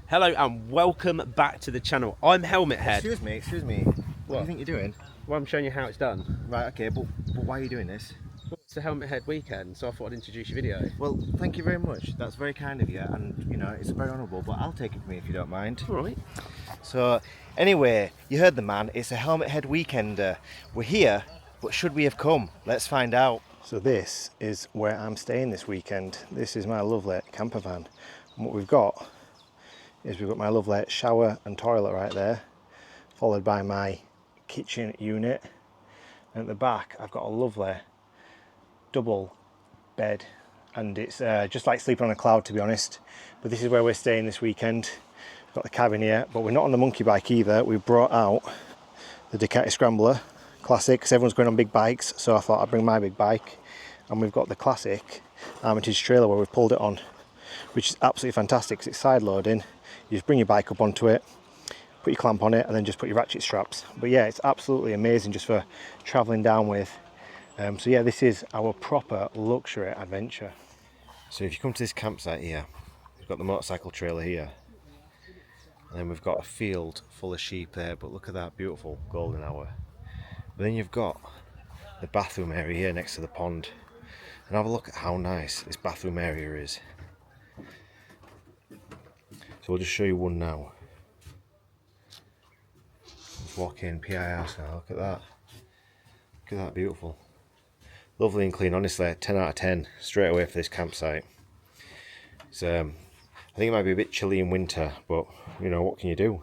Hello and welcome back to the channel. I'm Helmet Head. Excuse me. What do you think you're doing? Well, I'm showing you how it's done. Right, okay, but why are you doing this? Well, it's the Helmet Head weekend, so I thought I'd introduce your video. Well, thank you very much. That's very kind of you, and you know, it's very honourable, but I'll take it from you if you don't mind. Alright. So, anyway, you heard the man. It's a Helmet Head weekender. We're here, but should we have come? Let's find out. So this is where I'm staying this weekend. This is my lovely camper van. And what we've got is we've got my lovely shower and toilet right there, followed by my kitchen unit. And at the back I've got a lovely double bed, and it's just like sleeping on a cloud, to be honest. But this is where we're staying this weekend. We've got the cabin here, but we're not on the monkey bike either. We've brought out the Ducati Scrambler classic because everyone's going on big bikes, so I thought I'd bring my big bike. And we've got the classic Armitage trailer where we've pulled it on, which is absolutely fantastic because it's side loading. You just bring your bike up onto it, put your clamp on it, and then just put your ratchet straps. But yeah, it's absolutely amazing just for travelling down with. So yeah, this is our proper luxury adventure. So if you come to this campsite here, we've got the motorcycle trailer here, and then we've got a field full of sheep there, but look at that beautiful golden hour. But then you've got the bathroom area here next to the pond, and have a look at how nice this bathroom area is. So we'll just show you one now. Let's walk in PIR now, look at that. Look at that, beautiful. Lovely and clean, honestly, 10 out of 10 straight away for this campsite. It's, I think it might be a bit chilly in winter, but you know, what can you do?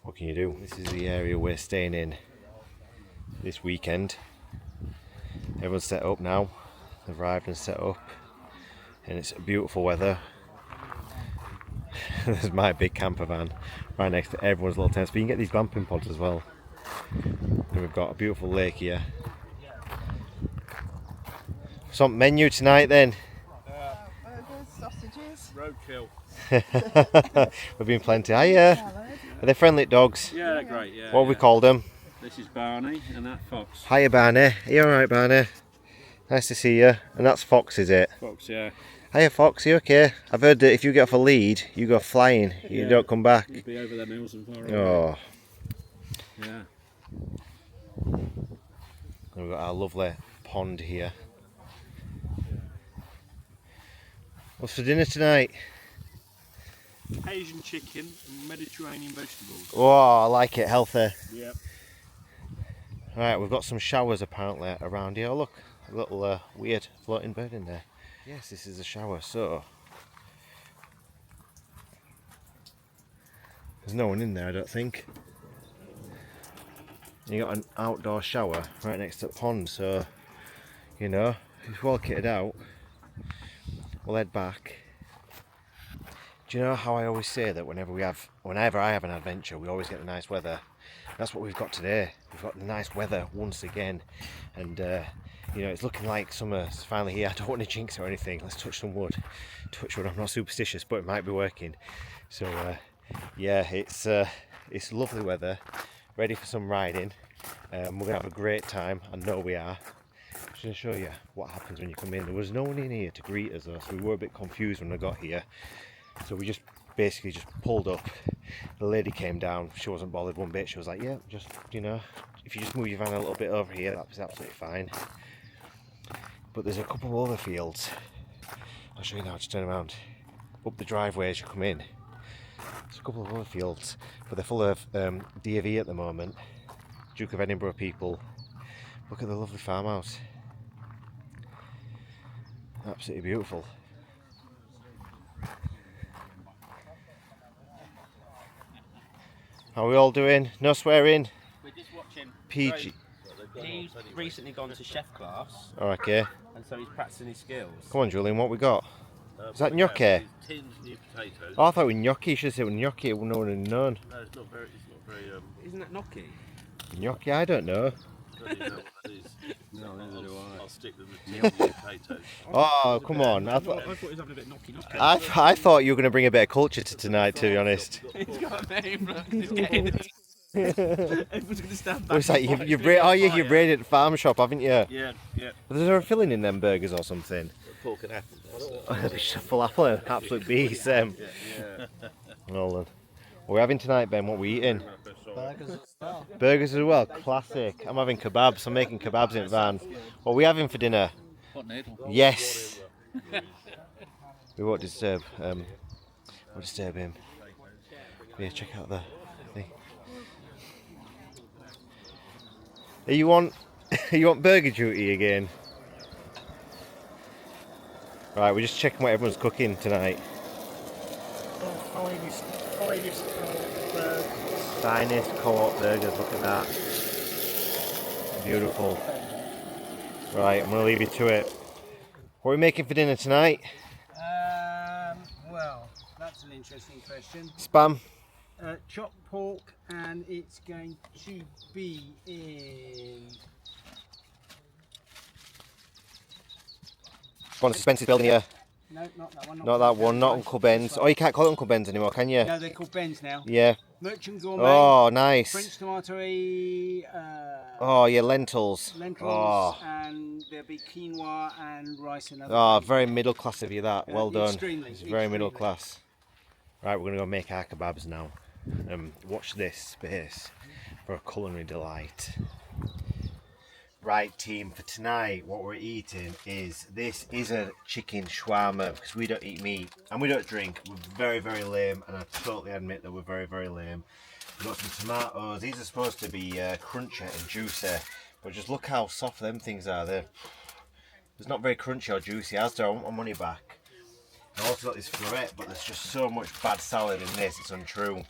What can you do? This is the area we're staying in this weekend. Everyone's set up now. They've arrived and set up, and it's beautiful weather. There's my big camper van right next to everyone's little tents, but you can get these glamping pods as well. And we've got a beautiful lake here. Some menu tonight then? Burgers, sausages. Roadkill. We've been plenty. Hiya. Are they friendly dogs? Yeah, they're great, yeah. What have we called them? This is Barney and that Fox. Hiya Barney. Are you alright, Barney? Nice to see you. And that's Fox, is it? Fox, yeah. Hiya Fox, you okay? I've heard that if you get off a lead, you go flying. You don't come back. You'd be over them hills and far away. Oh. Yeah. And we've got our lovely pond here. What's for dinner tonight? Asian chicken and Mediterranean vegetables. Oh, I like it, healthy. Yep. Right, we've got some showers apparently around here. Oh, look, a little weird floating bird in there. Yes, this is a shower, so there's no one in there, I don't think. You got an outdoor shower right next to the pond, so you know, it's well kitted out. We'll head back. Do you know how I always say that whenever I have an adventure, we always get the nice weather? That's what we've got today. We've got the nice weather once again, and you know, it's looking like summer's finally here. I don't want to jinx it or anything. Let's touch some wood. Touch wood. I'm not superstitious, but it might be working. So yeah, it's lovely weather. Ready for some riding. We're gonna have a great time. I know we are. I'm just gonna show you what happens when you come in. There was no one in here to greet us though, so we were a bit confused when I got here. So we just basically just pulled up. The lady came down. She wasn't bothered one bit. She was like, yeah, just, you know, if you just move your van a little bit over here, that's absolutely fine. But there's a couple of other fields. I'll show you now, just turn around. Up the driveway as you come in. There's a couple of other fields, but they're full of D&V at the moment. Duke of Edinburgh people. Look at the lovely farmhouse. Absolutely beautiful. How are we all doing? No swearing? We're just watching PG. He's recently gone to chef class, Oh, okay. and so he's practicing his skills. Come on, Julian, what we got? Is that gnocchi? Tins new potatoes. Oh, I thought it was gnocchi. You should have said it was gnocchi. No one would have known. No, it's not very. Isn't that gnocchi? Gnocchi? I don't know. I don't even know what that is. No, neither do I. I'll stick them with tins new potatoes. Oh, come on. I thought he was having a bit gnocchi. I thought you were going to bring a bit of culture to tonight, to be honest. He's got a name, look. He's getting it. Everyone's going to stand back. It's like you've raided the farm shop, haven't you? Yeah. Is there a filling in them burgers or something? Pork and apple. Full apple and absolute beast. Yeah. Nolan. What are we having tonight, Ben? What are we eating? Burgers as well. Burgers as well. Classic. I'm having kebabs. I'm making kebabs in van. What are we having for dinner? What noodle? Yes. We won't disturb. Won't disturb him. Yeah, check out the thing. Are you on? You want burger duty again? Right, we're just checking what everyone's cooking tonight. Finest co-op burgers. Look at that. Beautiful. Right, I'm gonna leave you to it. What are we making for dinner tonight? Well, that's an interesting question. Spam. Chopped pork, and it's going to be in. Go on, Spencer's building here. No, not that one. Not that one, not Uncle Ben's. Oh, you can't call it Uncle Ben's anymore, can you? No, they're called Ben's now. Yeah. Merchant Gourmet. Oh, nice. French tomato. Oh, yeah, lentils. Lentils, Oh, and there'll be quinoa and rice and other oh, things. very middle class of you, that. Well done. Extremely. It's very middle extremely. class. Right, we're going to go make our kebabs now. Watch this space for a culinary delight. Right, team, for tonight, what we're eating is, this is a chicken shawarma, because we don't eat meat and we don't drink. We're very, very lame, and I totally admit that we're very, very lame. We've got some tomatoes. These are supposed to be crunchy and juicy, but just look how soft them things are. It's not very crunchy or juicy. Asda, I want my money back. I also got this floret, but there's just so much bad salad in this, it's untrue.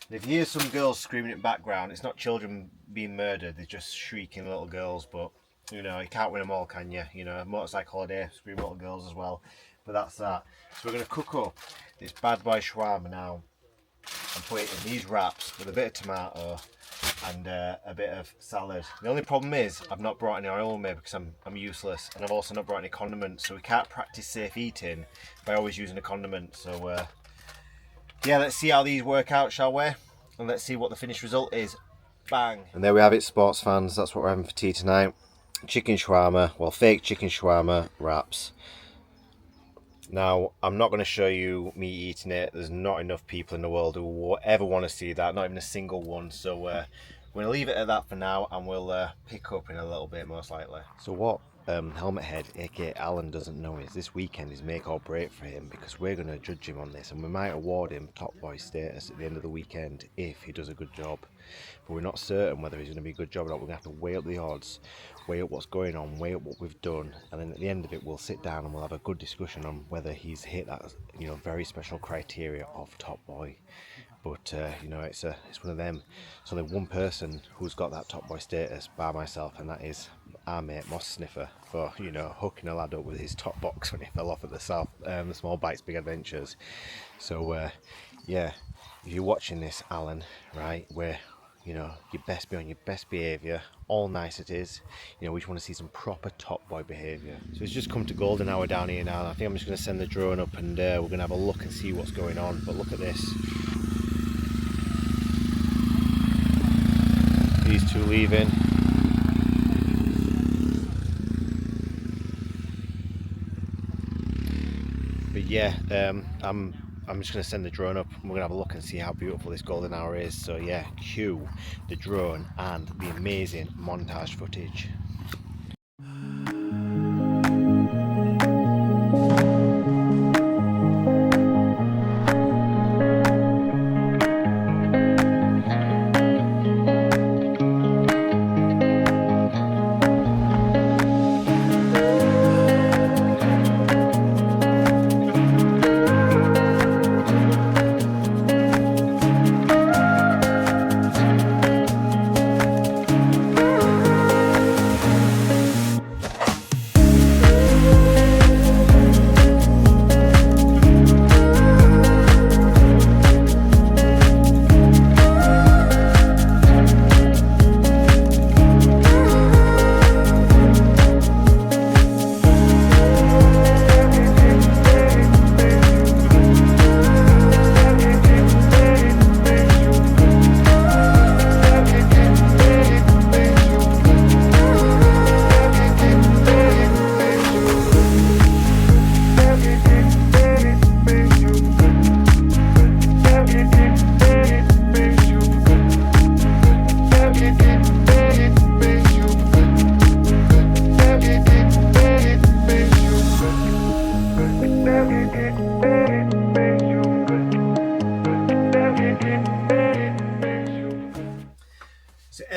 And if you hear some girls screaming in the background, it's not children being murdered, they're just shrieking little girls, but you know, you can't win them all, can you? You know, motorcycle holiday, scream little girls as well. But that's that. So we're going to cook up this bad boy shawarma now and put it in these wraps with a bit of tomato and a bit of salad. The only problem is I've not brought any oil with me because I'm useless, and I've also not brought any condiments, so we can't practice safe eating by always using a condiment. So yeah, let's see how these work out, shall we? And let's see what the finished result is. Bang! And there we have it, sports fans. That's what we're having for tea tonight. Chicken shawarma, well, fake chicken shawarma wraps. Now, I'm not going to show you me eating it. There's not enough people in the world who will ever want to see that, not even a single one. So we're going to leave it at that for now, and we'll pick up in a little bit, most likely. So what Helmet Head, aka Alan, doesn't know is this weekend is make or break for him, because we're going to judge him on this, and we might award him top boy status at the end of the weekend if he does a good job. But we're not certain whether he's going to be a good job or not. We're going to have to weigh up the odds, weigh up what's going on, weigh up what we've done, and then at the end of it we'll sit down and we'll have a good discussion on whether he's hit that, you know, very special criteria of top boy. But you know, it's one of them. There's only one person who's got that top boy status by myself, and that is our mate Moss Sniffer, for, you know, hooking a lad up with his top box when he fell off at the Small Bites Big Adventures. So yeah, if you're watching this, Alan, right, where, you know, you best be on your best behaviour, all niceties. You know, we just want to see some proper top boy behaviour. So it's just come to golden hour down here now. I think I'm just going to send the drone up, and we're going to have a look and see what's going on. But look at this. These two leaving. But yeah, I'm just going to send the drone up, and we're going to have a look and see how beautiful this golden hour is. So yeah, cue the drone and the amazing montage footage.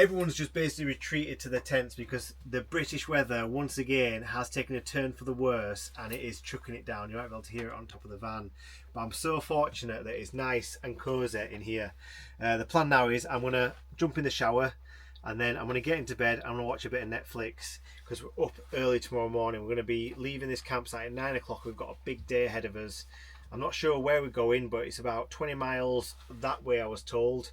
everyone's just basically retreated to their tents because the British weather once again has taken a turn for the worse, and it is chucking it down. You might be able to hear it on top of the van, but I'm so fortunate that it's nice and cozy in here. The plan now is I'm going to jump in the shower, and then I'm going to get into bed. I'm going to watch a bit of Netflix because we're up early tomorrow morning. We're going to be leaving this campsite at 9 o'clock. We've got a big day ahead of us. I'm not sure where we're going, but it's about 20 miles that way, I was told.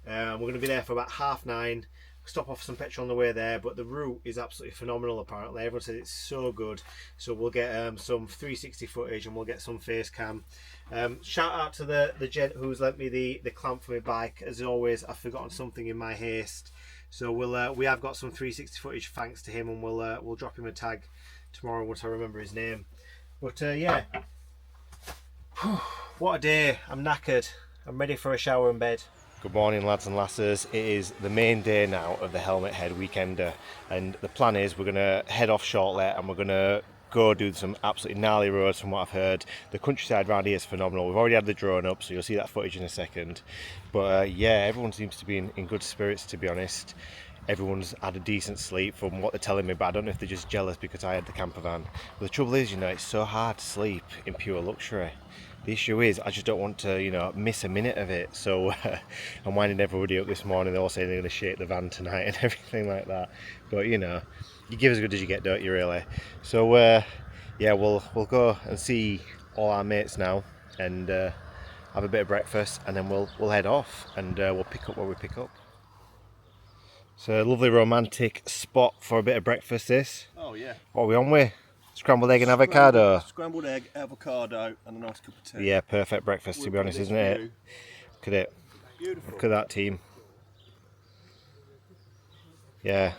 We're going to be there for about 9:30. Stop off some petrol on the way there, but the route is absolutely phenomenal apparently. Everyone says it's so good. So we'll get some 360 footage and we'll get some face cam. Shout out to the gent who's lent me the clamp for my bike. As always, I've forgotten something in my haste. So we have got some 360 footage thanks to him, and we'll drop him a tag tomorrow once I remember his name. But yeah, what a day. I'm knackered. I'm ready for a shower and bed. Good morning, lads and lasses. It is the main day now of the Helmet Head Weekender, and the plan is we're going to head off shortly and we're going to go do some absolutely gnarly roads. From what I've heard, the countryside around here is phenomenal. We've already had the drone up, so you'll see that footage in a second. But yeah, everyone seems to be in good spirits, to be honest. Everyone's had a decent sleep from what they're telling me, but I don't know if they're just jealous because I had the campervan. But the trouble is, you know, it's so hard to sleep in pure luxury. The issue is I just don't want to, you know, miss a minute of it. So I'm winding everybody up this morning. They're all saying they're going to shake the van tonight and everything like that. But you know, you give as good as you get, don't you, really? So yeah, we'll go and see all our mates now and have a bit of breakfast, and then we'll head off and we'll pick up where we pick up. So a lovely romantic spot for a bit of breakfast, this. Oh yeah. What are we on with? Scrambled egg and avocado. Scrambled egg, avocado, and a nice cup of tea. Yeah, perfect breakfast, to be honest, isn't it? Look at it. Beautiful. Look at that team. Yeah,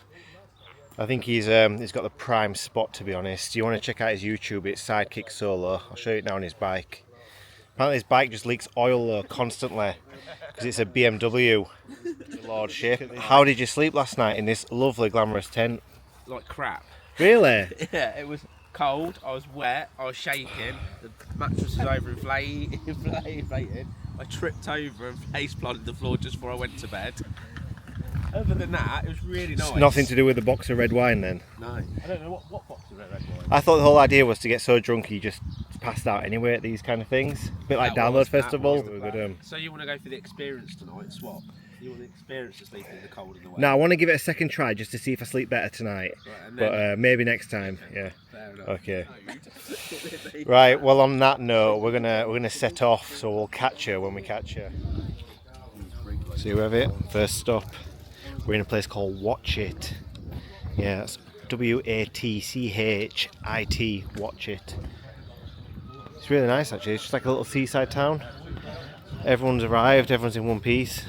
I think he's got the prime spot, to be honest. You want to check out his YouTube? It's Sidekick Solo. I'll show you it now on his bike. Apparently his bike just leaks oil though constantly because it's a BMW. Lordship. How did you sleep last night in this lovely glamorous tent? Like crap. Really? Yeah, it was cold, I was wet, I was shaking, the mattress was overinflated. I tripped over and face planted the floor just before I went to bed. Other than that, it was really nice. It's nothing to do with the box of red wine then? No. I don't know what box of red wine. I thought the whole idea was to get so drunk you just passed out anyway at these kind of things. A bit like Download Festival. So you want to go for the experience tonight, swap? You want the experience of sleeping in the cold and the wet? No, I want to give it a second try just to see if I sleep better tonight. Right, but maybe next time. Yeah. Fair enough. Okay. Right. Well, on that note, we're gonna set off. So we'll catch you when we catch you. So you have it. First stop. We're in a place called Watch It. Yeah, that's WATCHIT. Watch It. It's really nice actually. It's just like a little seaside town. Everyone's arrived. Everyone's in one piece.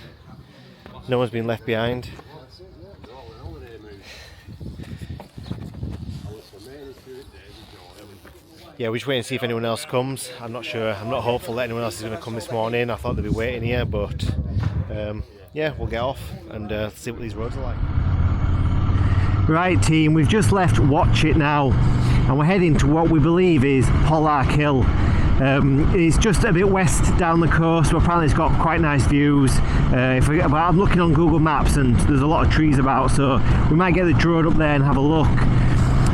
No one's been left behind. Yeah, we're just waiting to see if anyone else comes. I'm not sure. I'm not hopeful that anyone else is going to come this morning. I thought they'd be waiting here, but yeah, we'll get off and see what these roads are like. Right, team, we've just left Watch It now, and we're heading to what we believe is Porlock Hill. It's just a bit west down the coast, but apparently it's got quite nice views. I'm looking on Google Maps and there's a lot of trees about, so we might get the drone up there and have a look.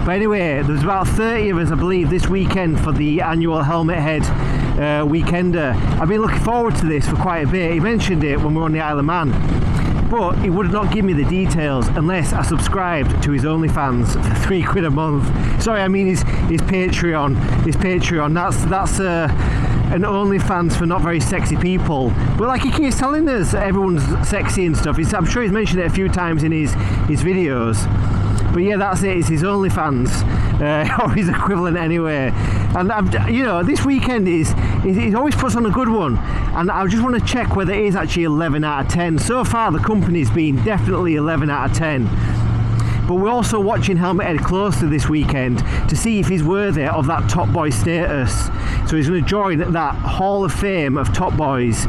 But anyway, there's about 30 of us, I believe, this weekend for the annual Helmet Head Weekender. I've been looking forward to this for quite a bit. He mentioned it when we were on the Isle of Man, but he would not give me the details unless I subscribed to his OnlyFans for £3 a month. Sorry, I mean his Patreon. His Patreon. That's an OnlyFans for not very sexy people. But like he keeps telling us, everyone's sexy and stuff. I'm sure he's mentioned it a few times in his videos. But yeah, that's it. It's his OnlyFans, or his equivalent anyway. And you know, this weekend he always puts on a good one, and I just want to check whether it is actually 11 out of 10. So far, the company's been definitely 11 out of 10. But we're also watching Helmet Head closely this weekend to see if he's worthy of that top boy status. So he's going to join that Hall of Fame of top boys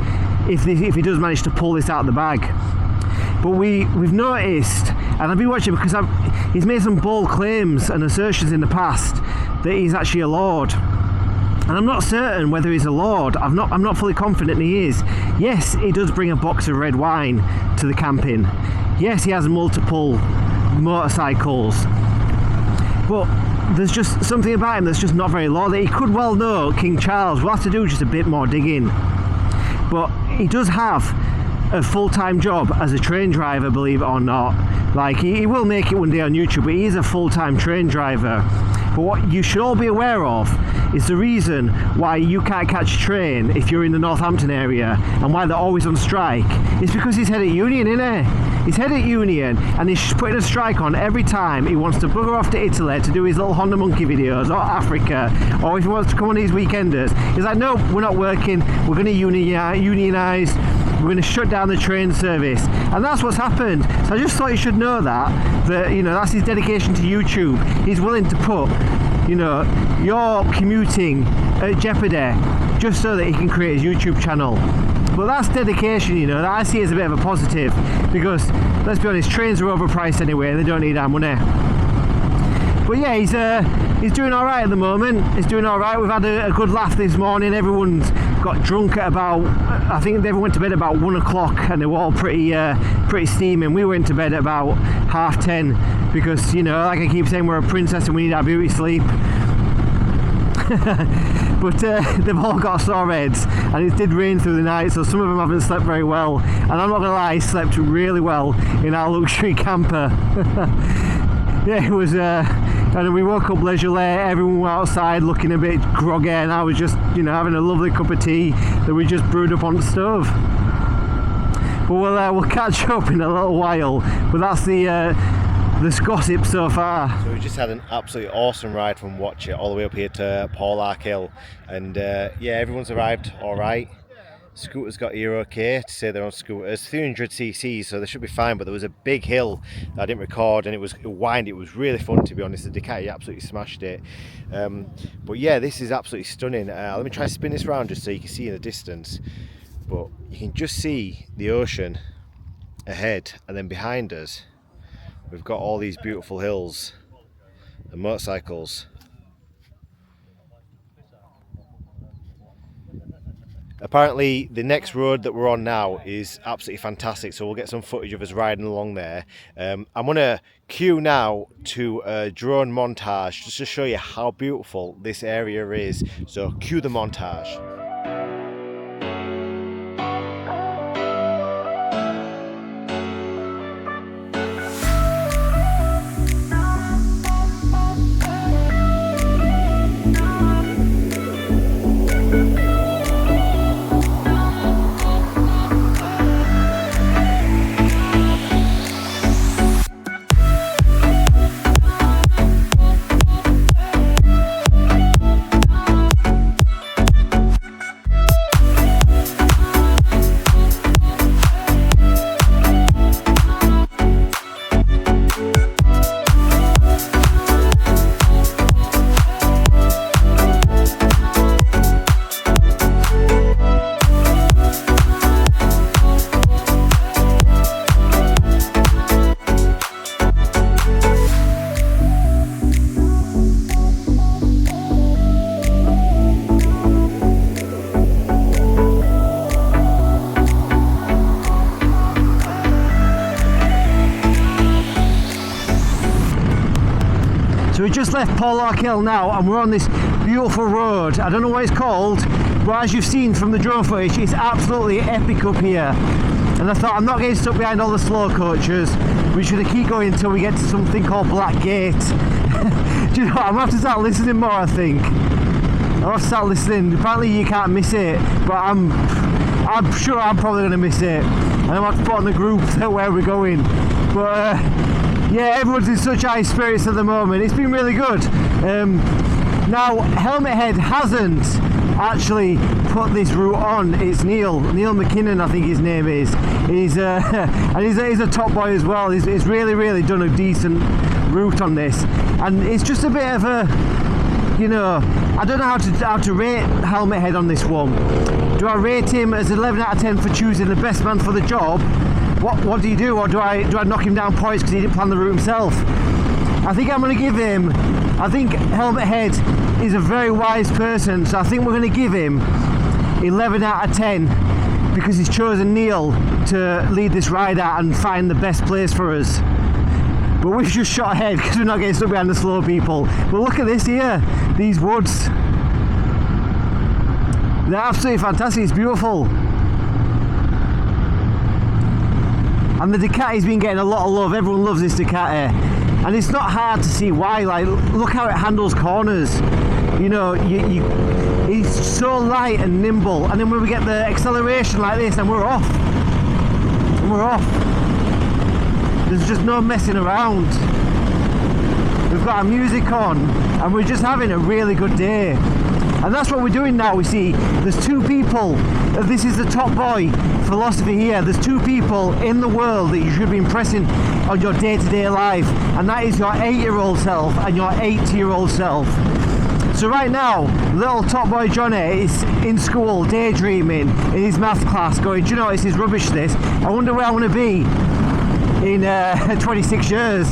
if he does manage to pull this out of the bag. But we've noticed, and I've been watching because he's made some bold claims and assertions in the past that he's actually a lord. And I'm not certain whether he's a lord. I'm not fully confident he is. Yes, he does bring a box of red wine to the camping. Yes, he has multiple motorcycles, but there's just something about him that's just not very low that he could well know King Charles. We'll have to do just a bit more digging. But he does have a full-time job as a train driver, believe it or not. Like, he will make it one day on YouTube, but he is a full-time train driver. But what you should all be aware of is the reason why you can't catch a train if you're in the Northampton area, and why they're always on strike. It's because he's head at union, isn't he? He's head at union, and he's putting a strike on every time he wants to bugger off to Italy to do his little Honda Monkey videos, or Africa, or if he wants to come on these weekenders. He's like, no, we're not working, we're going to unionise, we're going to shut down the train service. And that's what's happened. So I just thought you should know that, you know, that's his dedication to YouTube. He's willing to put, you know, your commuting at jeopardy just so that he can create his YouTube channel. But that's dedication, you know, that I see as a bit of a positive, because let's be honest, trains are overpriced anyway and they don't need our money. But yeah, he's doing all right at the moment. He's doing all right. We've had a good laugh this morning. Everyone's got drunk at about, I think everyone went to bed about 1 o'clock, and they were all pretty steaming. We went to bed at about 10:30 because, you know, like I keep saying, we're a princess and we need our beauty sleep. But they've all got sore heads, and it did rain through the night, so some of them haven't slept very well. And I'm not gonna lie, I slept really well in our luxury camper. Yeah, it was, and we woke up leisurely, everyone was outside looking a bit groggy, and I was just, you know, having a lovely cup of tea that we just brewed up on the stove. But we'll catch up in a little while, but that's the gossip so far. So we just had an absolutely awesome ride from Watch It all the way up here to Porlock Hill, and yeah, everyone's arrived all right. Scooters got here okay, to say they're on scooters, 300cc, so they should be fine. But there was a big hill that I didn't record, and it was windy. It was really fun, to be honest. The Ducati absolutely smashed it. But yeah, this is absolutely stunning. Let me try to spin this around just so you can see in the distance. But you can just see the ocean ahead, and then behind us we've got all these beautiful hills and motorcycles. Apparently the next road that we're on now is absolutely fantastic, so we'll get some footage of us riding along there. I'm going to cue now to a drone montage just to show you how beautiful this area is. So cue the montage. So we just left Porlock Hill now, and we're on this beautiful road. I don't know what it's called, but as you've seen from the drone footage, it's absolutely epic up here. And I thought, I'm not getting stuck behind all the slow coaches. We should keep going until we get to something called Black Gate. Do you know what? I'm gonna have to start listening more, I think. I'll have to start listening. Apparently you can't miss it, but I'm sure I'm probably gonna miss it. And I'm gonna have to put on the group where we're going. But yeah, everyone's in such high spirits at the moment. It's been really good. Now, Helmet Head hasn't actually put this route on. It's Neil McKinnon, I think his name is. He's and he's a top boy as well. He's really done a decent route on this, and it's just a bit of a, you know, I don't know how to rate Helmet Head on this one. Do I rate him as 11 out of 10 for choosing the best man for the job? What do you do? Or do I knock him down points because he didn't plan the route himself? I think I'm going to give him, I think Helmet Head is a very wise person, so I think we're going to give him 11 out of 10 because he's chosen Neil to lead this ride out and find the best place for us. But we've just shot ahead because we're not getting stuck behind the slow people. But look at this here, these woods. They're absolutely fantastic, it's beautiful. And the Ducati's been getting a lot of love, everyone loves this Ducati. And it's not hard to see why, like look how it handles corners. You know, it's so light and nimble, and then when we get the acceleration like this, and we're off. And we're off. There's just no messing around. We've got our music on, and we're just having a really good day. And that's what we're doing now. We see there's two people. This is the top boy philosophy here. There's two people in the world that you should be impressing on your day-to-day life, and that is your 8-year-old self and your 80-year-old self. So right now, little top boy Jonny is in school daydreaming in his math class, going, do you know, this is rubbish this. I wonder where I want to be in 26 years.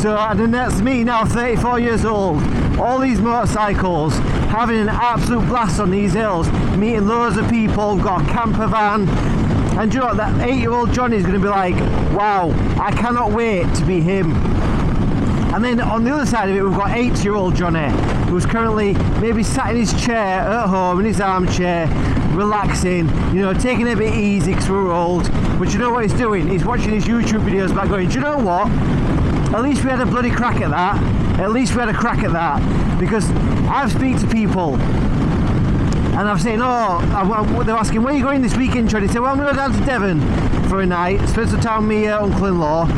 So, and then that's me now, 34 years old, all these motorcycles, having an absolute blast on these hills, meeting loads of people, got a camper van, and do you know what, that 8-year-old Jonny is going to be like, wow, I cannot wait to be him. And then on the other side of it, we've got 80-year-old Jonny, who's currently maybe sat in his chair at home, in his armchair, relaxing, you know, taking it a bit easy because we're old. But you know what he's doing? He's watching his YouTube videos back going, do you know what? At least we had a bloody crack at that. At least we had a crack at that. Because I've speak to people and I've said, oh, they're asking, where are you going this weekend, Jonny? He said, well, I'm going to go down to Devon for a night, spend some time with my uncle-in-law,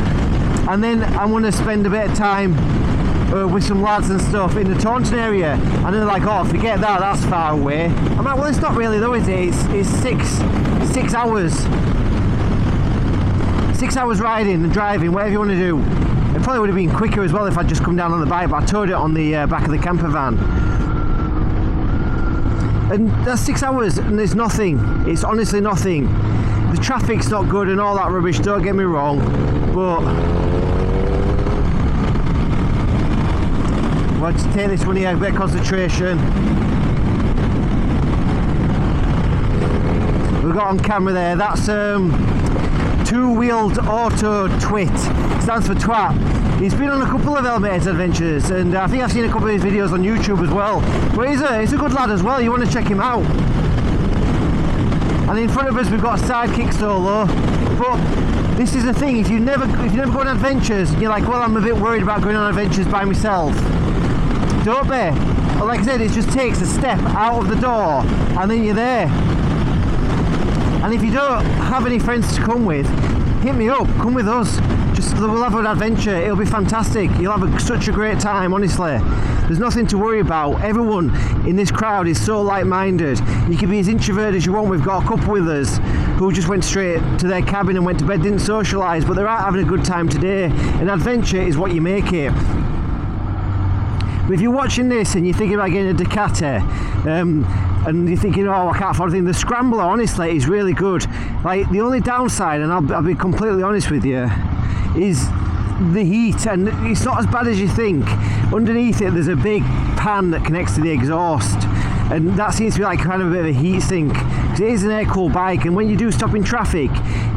and then I'm going to spend a bit of time with some lads and stuff in the Taunton area. And they're like, oh, forget that, that's far away. I'm like, well, it's not really though, is it? It's 6 hours. 6 hours riding and driving, whatever you want to do. It probably would have been quicker as well if I'd just come down on the bike, but I towed it on the back of the camper van. And that's 6 hours and there's nothing. It's honestly nothing. The traffic's not good and all that rubbish, don't get me wrong, but I want to take this one here, a bit of concentration. We've got on camera there, that's two-wheeled auto twit, stands for twat. He's been on a couple of Helmet adventures, and I think I've seen a couple of his videos on YouTube as well. But he's a good lad as well, you want to check him out. And in front of us we've got a sidekick solo, but this is the thing, if you never go on adventures, you're like, well, I'm a bit worried about going on adventures by myself. Don't be. But like I said, it just takes a step out of the door, and then you're there. And if you don't have any friends to come with, hit me up, come with us. We'll have an adventure, it'll be fantastic. You'll have such a great time, honestly. There's nothing to worry about. Everyone in this crowd is so like-minded. You can be as introverted as you want. We've got a couple with us who just went straight to their cabin and went to bed, didn't socialise, but they're out having a good time today. An adventure is what you make it. But if you're watching this and you're thinking about getting a Ducati, and you're thinking, oh, I can't afford anything, the Scrambler, honestly, is really good. Like, the only downside, and I'll be completely honest with you, is the heat, and it's not as bad as you think. Underneath it, there's a big pan that connects to the exhaust, and that seems to be like kind of a bit of a heat sink. Because it is an air-cooled bike, and when you do stop in traffic,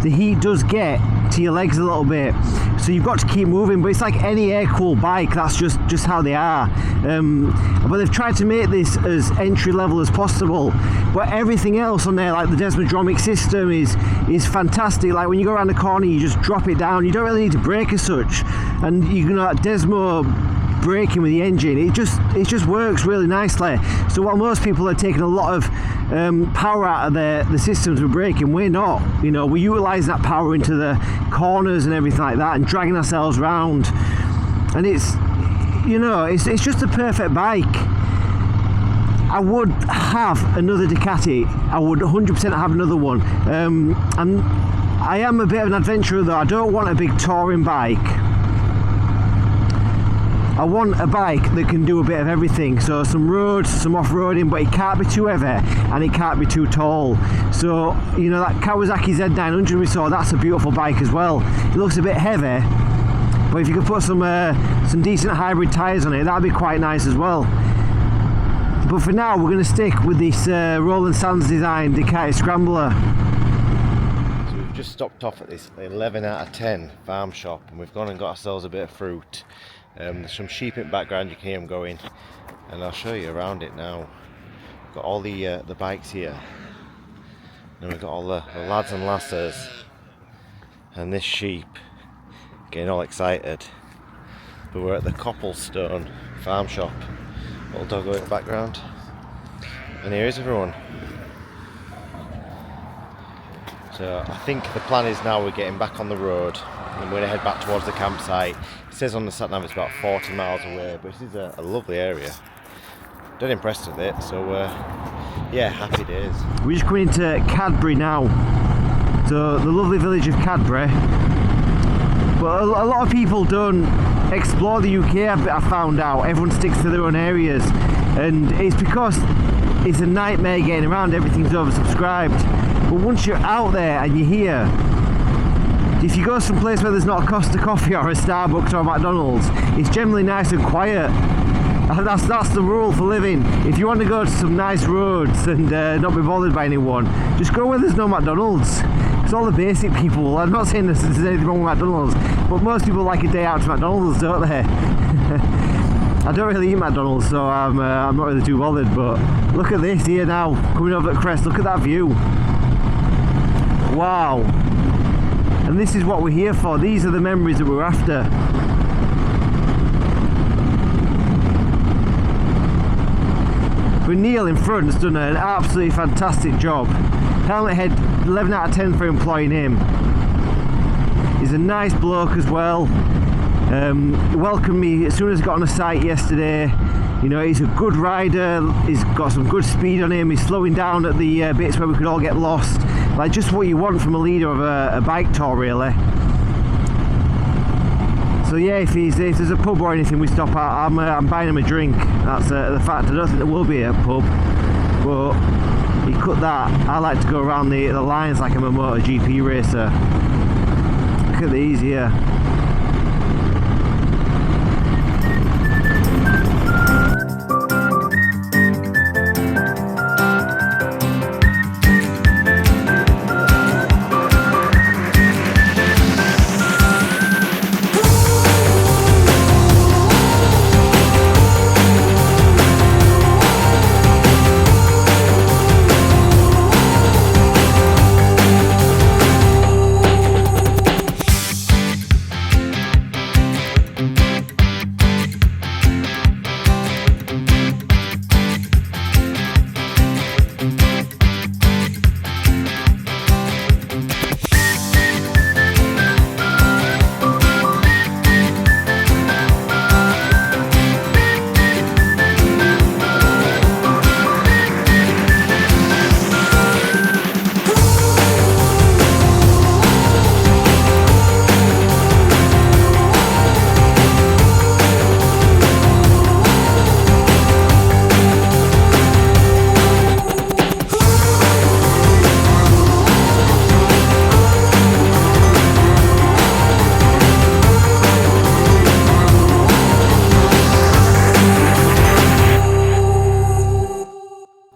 the heat does get to your legs a little bit. So you've got to keep moving, but it's like any air-cooled bike, that's just how they are. But they've tried to make this as entry-level as possible. But everything else on there, like the desmodromic system, is fantastic. Like when you go around the corner, you just drop it down. You don't really need to brake as such. And you can desmo braking with the engine, it just works really nicely. So while most people are taking a lot of power out of the systems with braking, we're not. You know, we utilise that power into the corners and everything like that, and dragging ourselves around. And it's, you know, it's just a perfect bike. I would have another Ducati. I would 100% have another one. And I am a bit of an adventurer though. I don't want a big touring bike. I want a bike that can do a bit of everything, so some roads, some off-roading, but it can't be too heavy and it can't be too tall. So, you know, that Kawasaki Z900 we saw, that's a beautiful bike as well. It looks a bit heavy, but if you could put some decent hybrid tyres on it, that'd be quite nice as well. But for now, we're going to stick with this Roland Sands design Ducati Scrambler. just stopped off at this 11 out of 10 farm shop, and we've gone and got ourselves a bit of fruit. There's some sheep in the background, you can hear them going, and I'll show you around it now. We've got all the bikes here, and we've got all the lads and lasses, and this sheep getting all excited. But we're at the Copplestone farm shop. Little doggo in the background, and here is everyone. So I think the plan is now we're getting back on the road and we're going to head back towards the campsite. It says on the sat nav it's about 40 miles away, but this is a lovely area. Dead impressed with it, so yeah, happy days. We're just coming into Cadbury now, so the lovely village of Cadbury. But a lot of people don't explore the UK, I found out. Everyone sticks to their own areas, and it's because it's a nightmare getting around, everything's oversubscribed. But once you're out there and you're here, if you go someplace where there's not a Costa Coffee or a Starbucks or a McDonald's, it's generally nice and quiet. That's the rule for living. If you want to go to some nice roads and not be bothered by anyone, just go where there's no McDonald's. It's all the basic people. I'm not saying there's anything wrong with McDonald's, but most people like a day out to McDonald's, don't they? I don't really eat McDonald's, so I'm not really too bothered. But look at this here now, coming over the crest. Look at that view. Wow. And this is what we're here for. These are the memories that we're after. But Neil in front has done an absolutely fantastic job. Helmet head, 11 out of 10 for employing him. He's a nice bloke as well. Welcomed me as soon as I got on the site yesterday. You know, he's a good rider, he's got some good speed on him, he's slowing down at the bits where we could all get lost. Like just what you want from a leader of a bike tour, really. So yeah, if there's a pub or anything we stop at, I'm buying him a drink. That's the fact. I don't think there will be a pub, but he cut that. I like to go around the lines like I'm a MotoGP racer. Look at these here.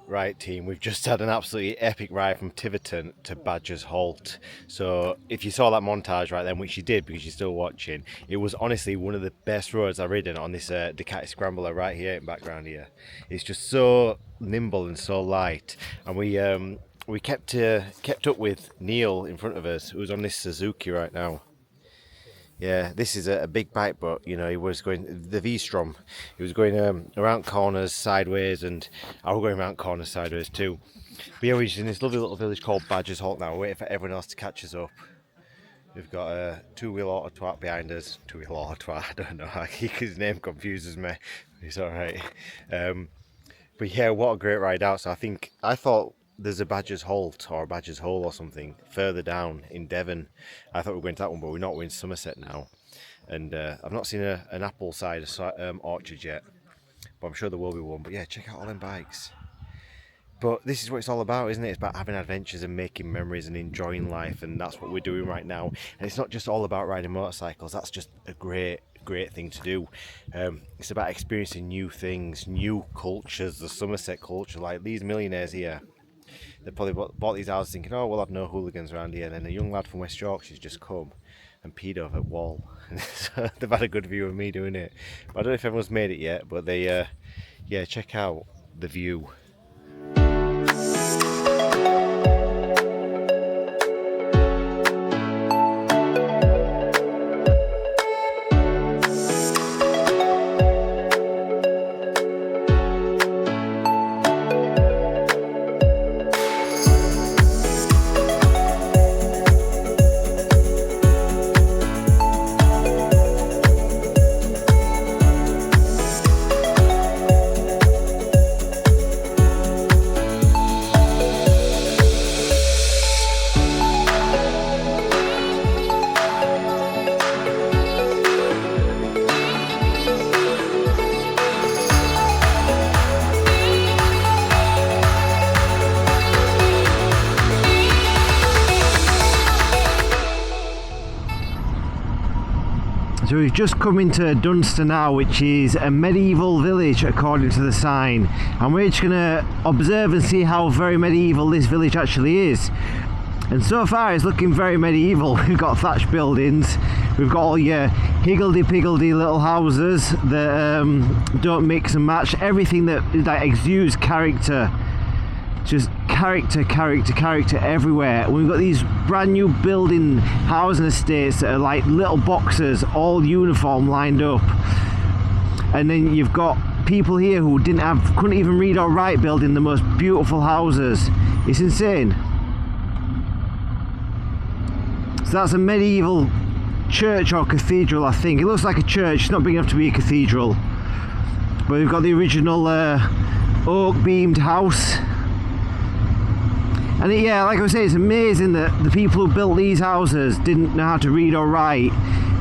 Right team, we've just had an absolutely epic ride from Tiverton to Badger's Halt. So if you saw that montage right then, which you did because you're still watching, it was honestly one of the best roads I've ridden on this Ducati Scrambler right here in the background here. It's just so nimble and so light, and we kept up with Neil in front of us, who's on this Suzuki right now. Yeah, this is a big bike, but you know, he was going the V-Strom. He was going around corners sideways, and I was going around corners sideways too. But yeah, we're just in this lovely little village called Badger's Halt now. We're waiting for everyone else to catch us up. We've got a two-wheel auto twat behind us. Two-wheel auto twat, I don't know. His name confuses me. It's all right. But yeah, what a great ride out. So I thought there's a Badger's Halt or a Badger's Hole or something further down in Devon. I thought we were going to that one, but we're not. We're in Somerset now. And I've not seen an apple cider orchard yet, but I'm sure there will be one. But yeah, check out all them bikes. But this is what it's all about, isn't it? It's about having adventures and making memories and enjoying life, and that's what we're doing right now. And it's not just all about riding motorcycles. That's just a great thing to do. It's about experiencing new things, new cultures, the Somerset culture, like these millionaires here. They probably bought these houses thinking, oh, we'll have no hooligans around here. And then a young lad from West Yorkshire's just come and peed over a wall. So they've had a good view of me doing it. But I don't know if everyone's made it yet, but they, yeah, check out the view. So we've just come into Dunster now, which is a medieval village according to the sign, and we're just going to observe and see how very medieval this village actually is. And so far it's looking very medieval. We've got thatched buildings, we've got all your higgledy-piggledy little houses that don't mix and match, everything that exudes character. Just character everywhere. We've got these brand new building housing estates that are like little boxes, all uniform lined up. And then you've got people here who couldn't even read or write, building the most beautiful houses. It's insane. So that's a medieval church or cathedral, I think. It looks like a church, it's not big enough to be a cathedral. But we've got the original oak beamed house. And yeah, like I was saying, it's amazing that the people who built these houses didn't know how to read or write,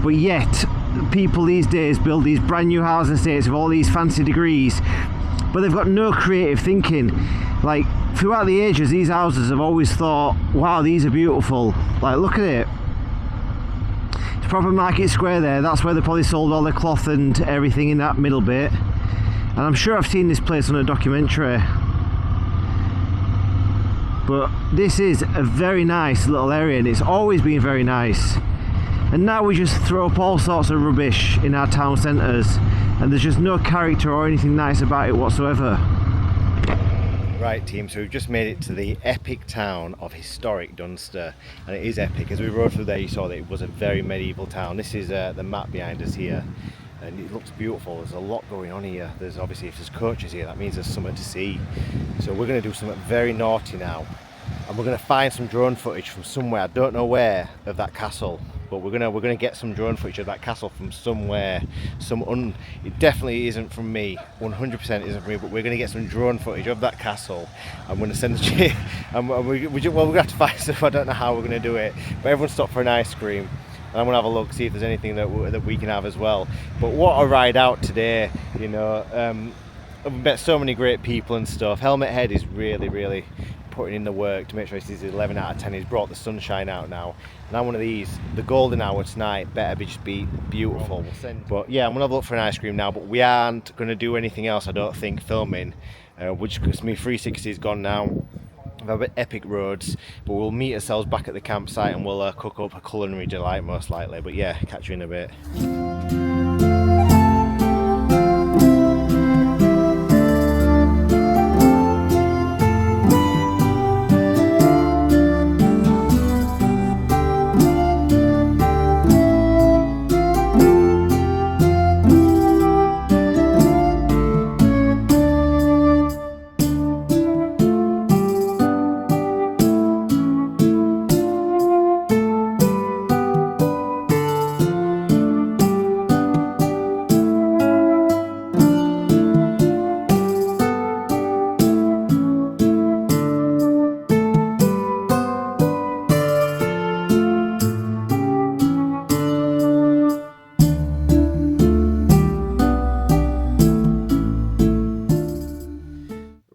but yet people these days build these brand new housing estates with all these fancy degrees, but they've got no creative thinking. Like, throughout the ages, these houses have always thought, wow, these are beautiful. Like, look at it. It's proper Market Square there. That's where they probably sold all the cloth and everything in that middle bit. And I'm sure I've seen this place on a documentary. But this is a very nice little area, and it's always been very nice. And now we just throw up all sorts of rubbish in our town centres, and there's just no character or anything nice about it whatsoever. Right team, so we've just made it to the epic town of historic Dunster, and it is epic. As we rode through there, you saw that it was a very medieval town. This is the map behind us here, and it looks beautiful. There's a lot going on here. There's obviously, if there's coaches here, that means there's something to see. So we're going to do something very naughty now, and we're going to find some drone footage from somewhere, I don't know where, of that castle. But we're gonna get some drone footage of that castle from somewhere. It definitely isn't from me. 100% isn't from me. But we're gonna get some drone footage of that castle. I'm gonna send it. And we're gonna have to find stuff. I don't know how we're gonna do it. But everyone stop for an ice cream, and I'm gonna have a look, see if there's anything that we can have as well. But what a ride out today! You know, I've met so many great people and stuff. Helmet Head is really putting in the work to make sure it's 11 out of 10. He's brought the sunshine out now. Now one of these, the golden hour tonight, better just be beautiful. But yeah, I'm gonna have a look for an ice cream now, but we aren't gonna do anything else, I don't think, filming, which because my 360 is gone now. We've had epic roads, but we'll meet ourselves back at the campsite and we'll cook up a culinary delight most likely. But yeah, catch you in a bit.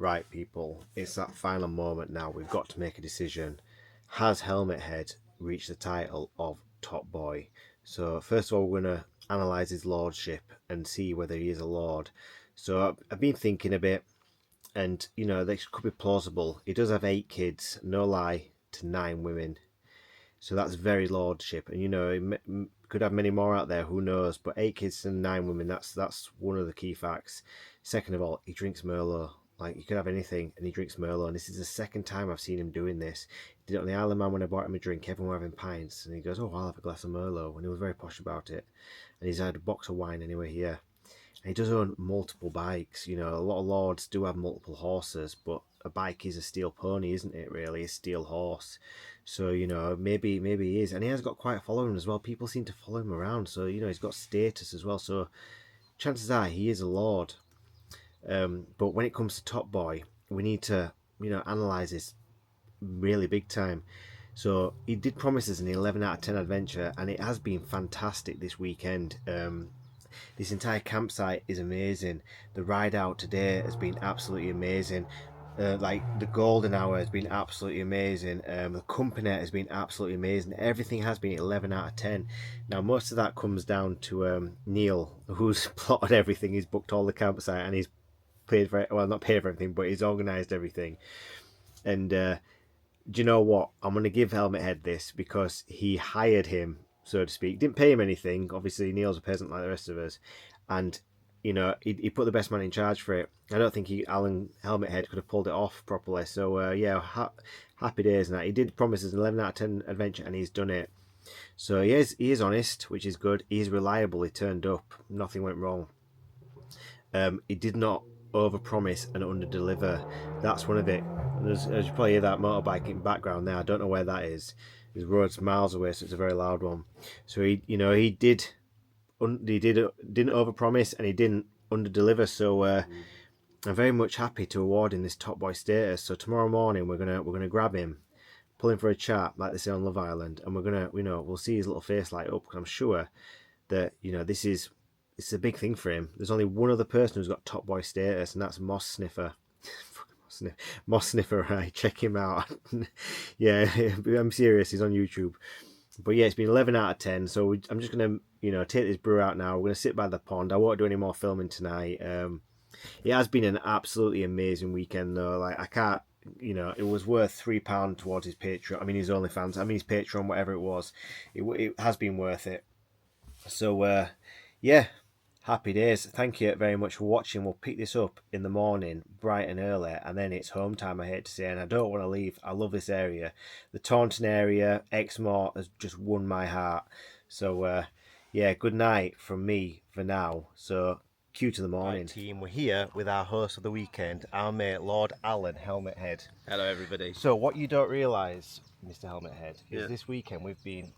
Right people, it's that final moment now. We've got to make a decision. Has Helmet Head reached the title of Top Boy? So first of all, we're going to analyse his lordship and see whether he is a lord. So I've been thinking a bit, and you know, they could be plausible. He does have 8 kids, no lie, to 9 women. So that's very lordship, and you know, he could have many more out there, who knows, but 8 kids and 9 women, that's one of the key facts. Second of all, he drinks Merlot. Like, you could have anything and he drinks Merlot, and this is the second time I've seen him doing this. He did it on the Isle of Man when I bought him a drink. Everyone were having pints, and he goes, oh, I'll have a glass of Merlot, and he was very posh about it. And he's had a box of wine anyway here. And he does own multiple bikes. You know, a lot of lords do have multiple horses, but a bike is a steel pony, isn't it, really? A steel horse. So, you know, maybe he is. And he has got quite a following as well. People seem to follow him around. So, you know, he's got status as well. So chances are he is a lord. But when it comes to Top Boy, we need to, you know, analyse this really big time. So he did promise us an 11 out of 10 adventure, and it has been fantastic this weekend. This entire campsite is amazing. The ride out today has been absolutely amazing. Like the golden hour has been absolutely amazing. The company has been absolutely amazing. Everything has been 11 out of 10. Now most of that comes down to Neil, who's plotted everything. He's booked all the campsite, and he's paid for it. Well, not paid for everything, but he's organised everything. And do you know what? I'm going to give Helmet Head this, because he hired him, so to speak. Didn't pay him anything. Obviously, Neil's a peasant like the rest of us. And, you know, he put the best man in charge for it. I don't think Alan Helmet Head could have pulled it off properly. So, yeah, happy days. And that. He did promise us an 11 out of 10 adventure, and he's done it. So he is honest, which is good. He's reliable. He turned up. Nothing went wrong. He did not over-promise and under-deliver. That's one of it. As you probably hear that motorbike in the background there, I don't know where that is. His road's miles away, so it's a very loud one. So he didn't over-promise, and he didn't under-deliver. So I'm very much happy to award him this Top Boy status. So tomorrow morning we're gonna grab him, pull him for a chat, like they say on Love Island, and we're gonna, you know, we'll see his little face light up, because I'm sure that, you know, it's a big thing for him. There's only one other person who's got Top Boy status, and that's Moss Sniffer. Moss Sniffer, right? Check him out. Yeah, I'm serious. He's on YouTube. But yeah, it's been 11 out of 10. So I'm just gonna, you know, take this brew out now. We're gonna sit by the pond. I won't do any more filming tonight. It has been an absolutely amazing weekend, though. Like, I can't, you know, it was worth £3 towards his Patreon. I mean, his OnlyFans. I mean, his Patreon, whatever it was. It has been worth it. So yeah. Happy days. Thank you very much for watching. We'll pick this up in the morning, bright and early, and then it's home time, I hate to say, and I don't want to leave. I love this area. The Taunton area, Exmoor, has just won my heart. So, yeah, good night from me for now. So, cue to the morning. Right, team, we're here with our host of the weekend, our mate, Lord Alan Helmet Head. Hello, everybody. So, what you don't realise, Mr. Helmet Head, is this weekend we've been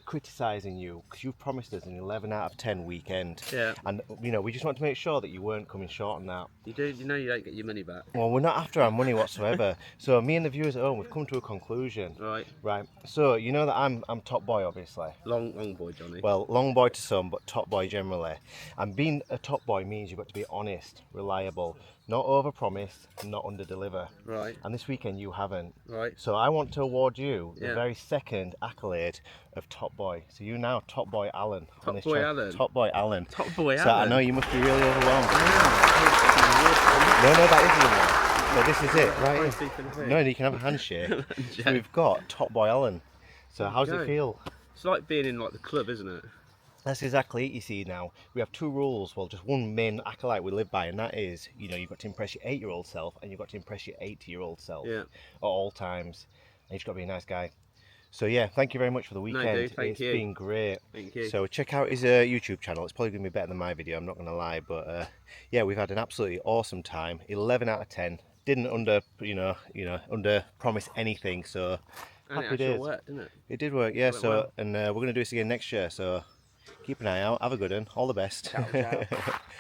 criticising you, because you've promised us an 11 out of 10 weekend. Yeah. And, you know, we just want to make sure that you weren't coming short on that. You know you don't get your money back. Well, we're not after our money whatsoever. So me and the viewers at home, we've come to a conclusion. Right. So you know that I'm Top Boy, obviously. Long boy, Johnny. Well, long boy to some, but Top Boy generally. And being a Top Boy means you've got to be honest, reliable, not over-promise, not under-deliver. Right. And this weekend you haven't. Right. So I want to award you the very second accolade of Top Boy. So you now Top Boy Alan. Top Boy Alan. Top Boy Alan. Top Boy So Alan. I know you must be really overwhelmed. No, that isn't the one. No, this is it, right here. No, you can have a handshake. So we've got Top Boy Alan. So how does it feel? It's like being in like the club, isn't it? That's exactly it, you see. Now we have 2 rules, well, just one main acolyte we live by, and that is, you know, you've got to impress your 8-year-old self, and you've got to impress your 80-year-old self at all times, and you've got to be a nice guy. So yeah, thank you very much for the weekend. No, dude, it's been great. Thank you. So check out his YouTube channel. It's probably going to be better than my video, I'm not going to lie, but yeah, we've had an absolutely awesome time. 11 out of 10. Didn't under promise anything, so and happy it days. Worked, didn't it? It did work, yeah. So well. and we're going to do this again next year, so keep an eye out. Have a good one. All the best. Ciao, ciao.